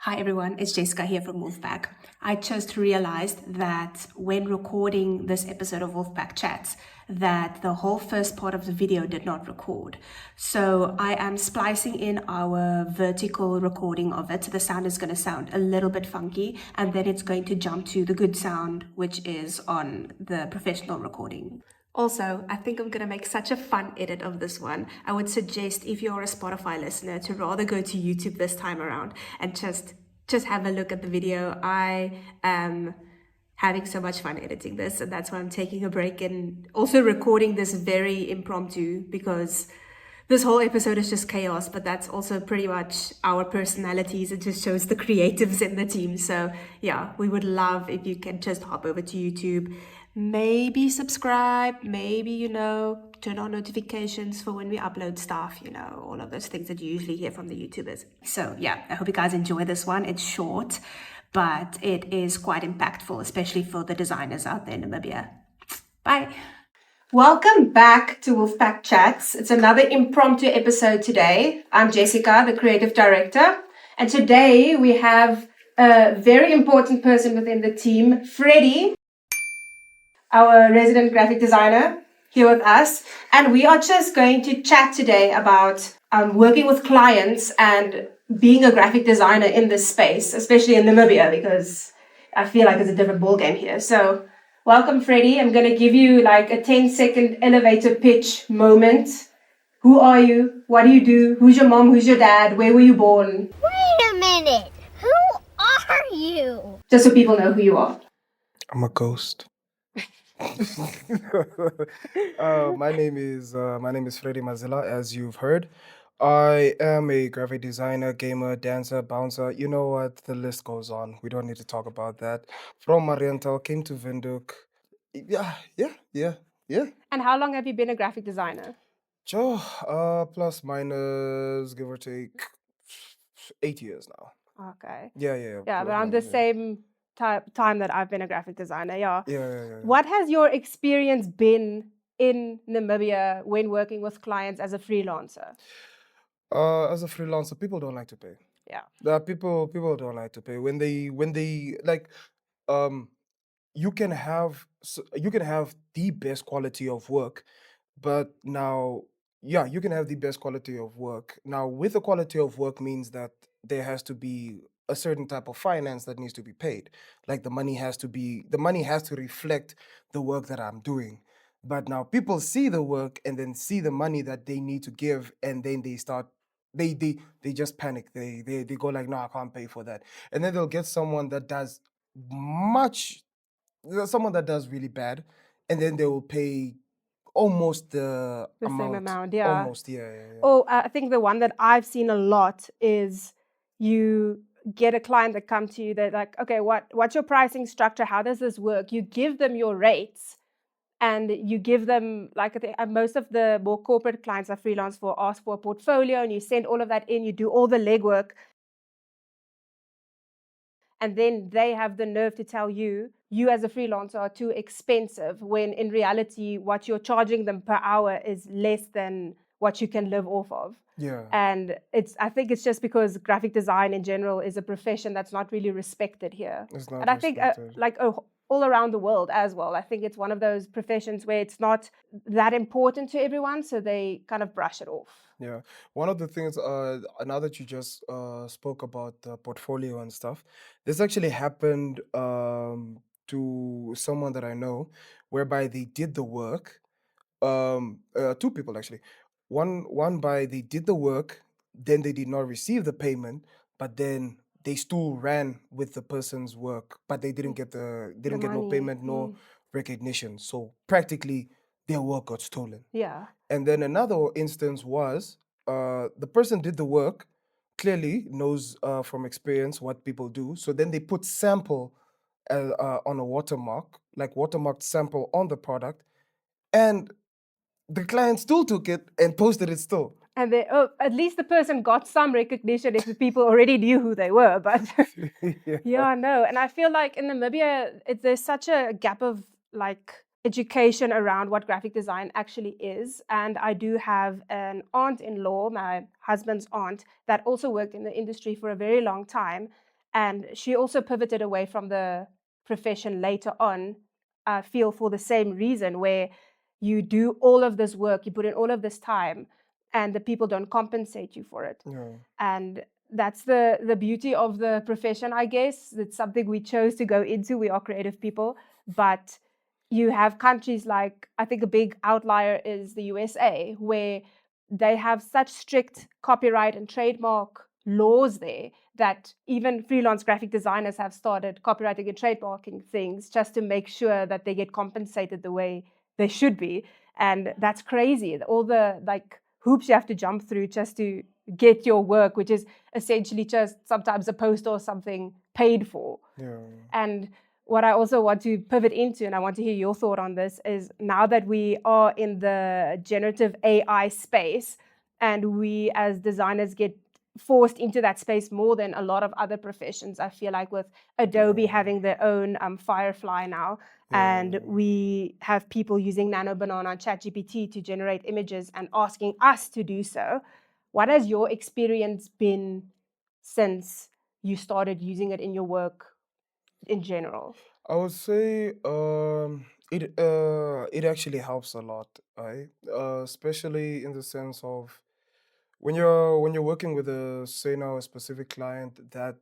Hi everyone, it's Jessica here from Wolfpack. I just realized that when recording this episode of Wolfpack Chats, that the whole first part of the video did not record. So I am splicing in our vertical recording of it. The sound is going to sound a little bit funky, and then it's going to jump to the good sound, which is on the professional recording. Also, I think I'm going to make such a fun edit of this one. I would suggest if you're a Spotify listener to rather go to YouTube this time around and just have a look at the video. I am having so much fun editing this, and that's why I'm taking a break and also recording this very impromptu because this whole episode is just chaos, but that's also pretty much our personalities. It just shows the creatives in the team. So yeah, we would love if you can just hop over to YouTube, maybe subscribe, maybe, turn on notifications for when we upload stuff, all of those things that you usually hear from the YouTubers. So yeah, I hope you guys enjoy this one. It's short, but it is quite impactful, especially for the designers out there in Namibia. Bye. Welcome back to Wolfpack Chats. It's another impromptu episode today. I'm Jessica, the creative director. And today we have a very important person within the team, Freddy, our resident graphic designer, here with us. And we are just going to chat today about working with clients and being a graphic designer in this space, especially in Namibia, because I feel like it's a different ballgame here. So welcome, Freddy. I'm going to give you like a 10-second elevator pitch moment. Who are you? What do you do? Who's your mom? Who's your dad? Where were you born? Wait a minute. Who are you? Just so people know who you are. I'm a ghost. My name is Freddy Mazila, as you've heard. I am a graphic designer, gamer, dancer, bouncer. You know what? The list goes on. We don't need to talk about that. From Mariental, came to Windhoek. Yeah. And how long have you been a graphic designer? Joe, plus minus, give or take, 8 years now. Okay. Yeah. Yeah, plus around the minus, yeah. same time that I've been a graphic designer, yeah. Yeah. What has your experience been in Namibia when working with clients as a freelancer? As a freelancer, people don't like to pay. Yeah. People don't like to pay when they like. You can have the best quality of work, but now, yeah, you can have the best quality of work. Now, with the quality of work means that there has to be a certain type of finance that needs to be paid. Like the money has to reflect the work that I'm doing. But now people see the work and then see the money that they need to give, and then they start they just panic. They go like, no, I can't pay for that. And then they'll get someone that does much there's someone that does really bad, and then they will pay almost the Same amount, yeah. Almost, yeah. Oh, I think the one that I've seen a lot is you get a client that come to you, they're like, okay, what's your pricing structure? How does this work? You give them your rates, and you give them, like, most of the more corporate clients I freelance for ask for a portfolio, and you send all of that in, you do all the legwork, and then they have the nerve to tell you as a freelancer are too expensive, when in reality what you're charging them per hour is less than what you can live off of. Yeah. And I think it's just because graphic design in general is a profession that's not really respected here. It's not And I think all around the world as well. I think it's one of those professions where it's not that important to everyone, so they kind of brush it off. Yeah. One of the things, now that you just spoke about the portfolio and stuff, this actually happened to someone that I know, whereby they did the work. Two people actually. One by they did the work, then they did not receive the payment, but then they still ran with the person's work, but they didn't get no money. payment, no recognition. So practically their work got stolen. Yeah. And then another instance was the person did the work, clearly knows from experience what people do. So then they put sample on a watermark, like watermarked sample on the product, and the client still took it and posted it still. And at least the person got some recognition if the people already knew who they were. But yeah, no. And I feel like in Namibia, there's such a gap of like education around what graphic design actually is. And I do have an aunt-in-law, my husband's aunt, that also worked in the industry for a very long time. And she also pivoted away from the profession later on, I feel, for the same reason, where you do all of this work, you put in all of this time, and the people don't compensate you for it. Yeah. And that's the beauty of the profession, I guess. It's something we chose to go into. We are creative people, but you have countries like, I think a big outlier is the USA, where they have such strict copyright and trademark laws there that even freelance graphic designers have started copywriting and trademarking things just to make sure that they get compensated the way they should be. And that's crazy. All the like hoops you have to jump through just to get your work, which is essentially just sometimes a post or something paid for. Yeah. And what I also want to pivot into, and I want to hear your thought on this, is now that we are in the generative AI space and we as designers get forced into that space more than a lot of other professions, I feel like, with Adobe Yeah. having their own Firefly now, and Yeah. we have people using Nano Banana ChatGPT to generate images and asking us to do so. What has your experience been since you started using it in your work in general? I would say it actually helps a lot, right? Especially in the sense of when you're working with a, say now, a specific client that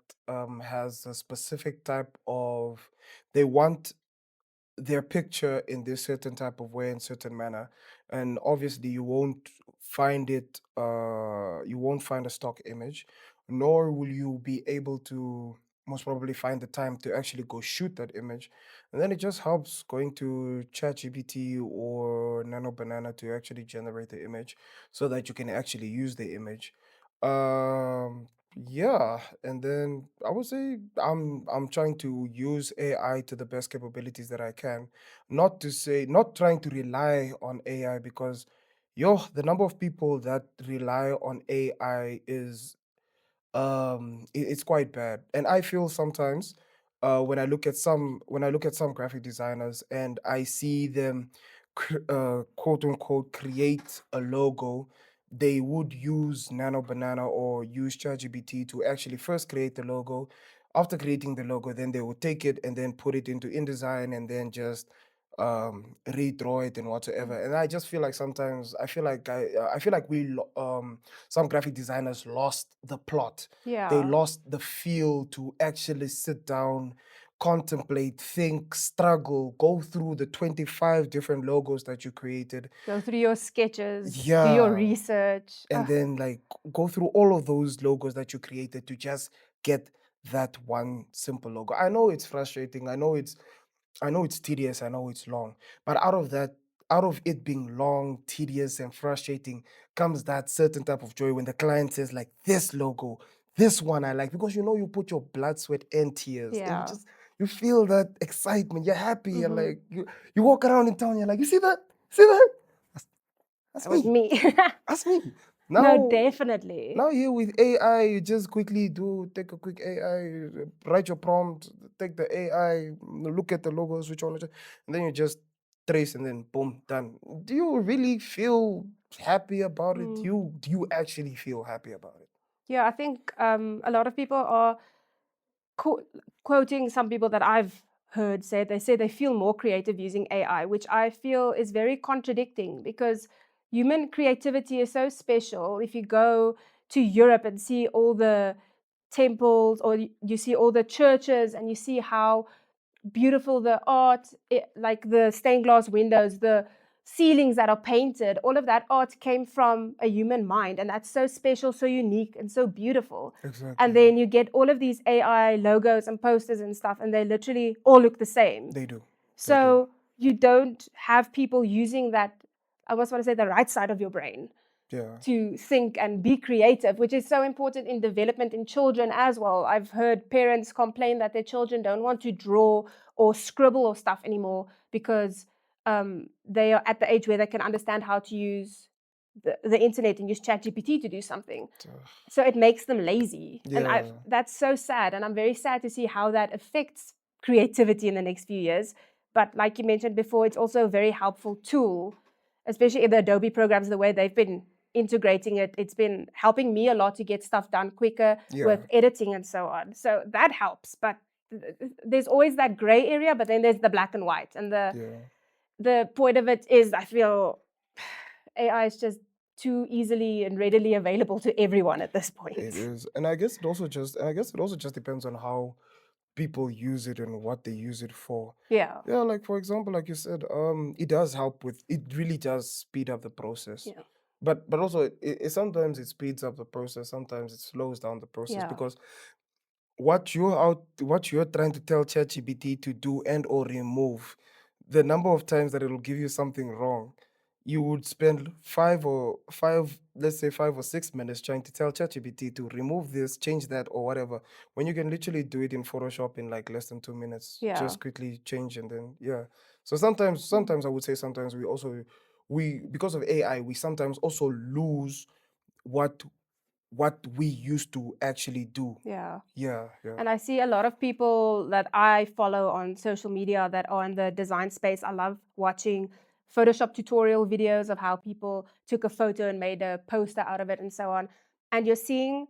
has a specific type of, they want their picture in this certain type of way, in certain manner, and obviously you won't find a stock image, nor will you be able to most probably find the time to actually go shoot that image. And then it just helps going to ChatGPT or Nano Banana to actually generate the image so that you can actually use the image. um yeah, and then I would say I'm trying to use AI to the best capabilities that I can. Not to say not trying to rely on AI, because the number of people that rely on AI is it's quite bad. And I feel sometimes when I look at some graphic designers and I see them quote unquote create a logo, they would use Nano Banana or use ChatGPT to actually first create the logo. After creating the logo, then they would take it and then put it into InDesign and then just redraw it and whatsoever. And I just feel like sometimes I feel like some graphic designers lost the plot. They Yeah. lost the feel to actually sit down, contemplate, think, struggle, go through the 25 different logos that you created. Go through your sketches, do your Yeah. research. And then like go through all of those logos that you created to just get that one simple logo. I know it's frustrating. I know it's tedious, I know it's long, but out of it being long, tedious, and frustrating comes that certain type of joy when the client says, like, this logo, this one I like, because you put your blood, sweat, and tears, and Yeah. you feel that excitement, you're happy, you're Mhm. like, you walk around in town, you're like, you see that? See that? That's That was me. me. That's me. No, Now, definitely. now here with AI, you just quickly take a quick AI, write your prompt, take the AI, look at the logo, switch on, and then you just trace and then boom, done. Do you really feel happy about it? Mm. Do you actually feel happy about it? Yeah, I think a lot of people are quoting some people that I've heard say, they say they feel more creative using AI, which I feel is very contradicting, because human creativity is so special. If you go to Europe and see all the temples, or you see all the churches, and you see how beautiful the art, like the stained glass windows, the ceilings that are painted, all of that art came from a human mind, and that's so special, so unique, and so beautiful. Exactly. And then you get all of these AI logos and posters and stuff, and they literally all look the same. They do. So you don't have people using that, I almost want to say, the right side of your brain Yeah. to think and be creative, which is so important in development in children as well. I've heard parents complain that their children don't want to draw or scribble or stuff anymore because they are at the age where they can understand how to use the internet and use ChatGPT to do something. So it makes them lazy. And Yeah. that's so sad. And I'm very sad to see how that affects creativity in the next few years. But like you mentioned before, it's also a very helpful tool, especially in the Adobe programs, the way they've been integrating it. It's been helping me a lot to get stuff done quicker Yeah. with editing and so on. So that helps. But there's always that gray area, but then there's the black and white. And the point of it is, I feel AI is just too easily and readily available to everyone at this point. It is. And I guess it also just depends on how people use it and what they use it for. Yeah. Yeah, like for example, like you said, it does help with, it really does speed up the process. Yeah. But also it sometimes it speeds up the process, sometimes it slows down the process, Yeah. because what you're trying to tell ChatGPT to do and or remove, the number of times that it'll give you something wrong, you would spend 5 or 6 minutes trying to tell ChatGPT to remove this, change that, or whatever, when you can literally do it in Photoshop in like less than 2 minutes. Yeah. Just quickly change and then So sometimes I would say sometimes we because of AI, we sometimes also lose what we used to actually do. Yeah. Yeah. And I see a lot of people that I follow on social media that are in the design space. I love watching Photoshop tutorial videos of how people took a photo and made a poster out of it and so on. And you're seeing,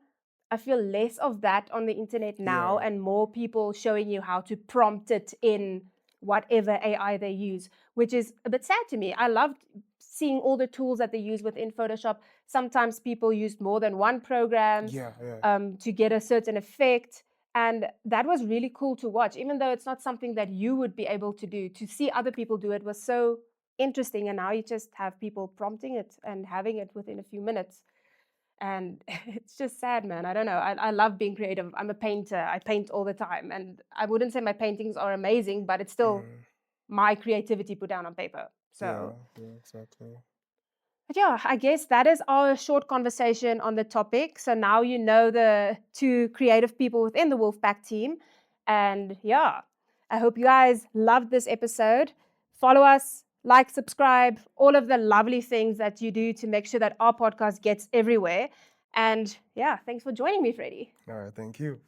I feel, less of that on the internet now, Yeah. and more people showing you how to prompt it in whatever AI they use, which is a bit sad to me. I loved seeing all the tools that they use within Photoshop. Sometimes people used more than one program to get a certain effect. And that was really cool to watch, even though it's not something that you would be able to do. To see other people do it was so interesting. And now you just have people prompting it and having it within a few minutes. And it's just sad, man. I don't know. I love being creative. I'm a painter. I paint all the time. And I wouldn't say my paintings are amazing, but it's still my creativity put down on paper. So yeah, exactly. but yeah, I guess that is our short conversation on the topic. So now you know the two creative people within the Wolfpack team. And yeah, I hope you guys loved this episode. Follow us, like, subscribe, all of the lovely things that you do to make sure that our podcast gets everywhere. And yeah, thanks for joining me, Freddy. All right, thank you.